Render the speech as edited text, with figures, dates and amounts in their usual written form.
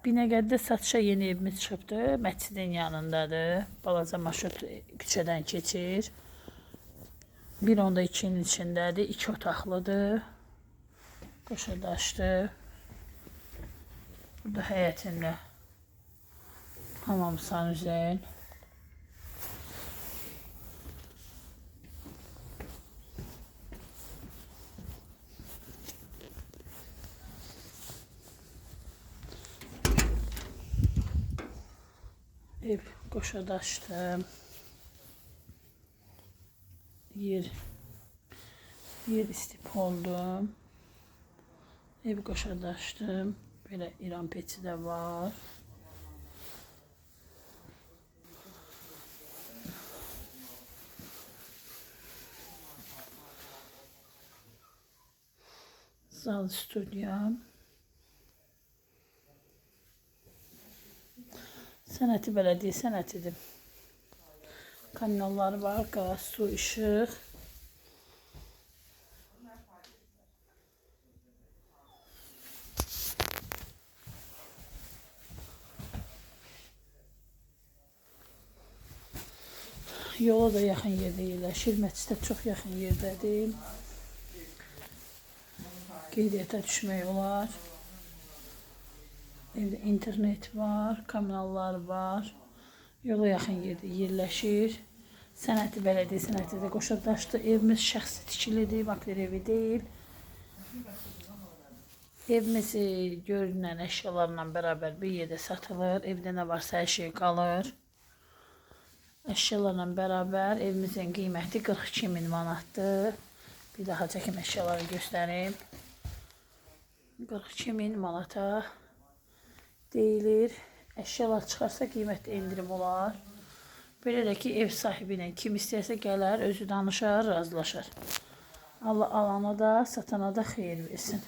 Binəqədidə satışa yeni evimiz çıxıbdır. Məscidin yanındadır. Balaca marşrut küçədən keçir. 1.2-nin içindədir. 2 otaqlıdır. Qoşadaşdır. Burada həyətində hamam sanuzel. Ev qoşadaşdır. Yer istip oldu. Ev qoşadaşdır. Belə İran peçi də var. Zal stüdyo. Sənəti bələdiyyə sənətidir. Kanalları var, qaz, su, işıq. Yola da yaxın yerdə yerləşir. Məscidə çox yaxın yerdədir. Qeydiyyata düşmək olar. Evdə internet var, kanallar var. Yola yaxın yerdə yerləşir. Sənəti bələdiyyə sənətidir. Qoşadaşdır. Evimiz şəxsi tikilidir, bakter evi deyil. Evimiz görünən əşyalarla bərabər bir yerdə satılır. Evdə nə varsa hər şey qalır. Əşyalarla bərabər evimizin qiyməti 42.000 manatdır. Bir daha çəkim əşyaları göstərim. 42.000 manata deyilir. Əşyalar çıxarsa qiymətdə endirim olar. Belə də ki, ev sahibi ilə kim istəyirsə gələr, özü danışar, razılaşar. Allah alana da, satana da xeyir versin.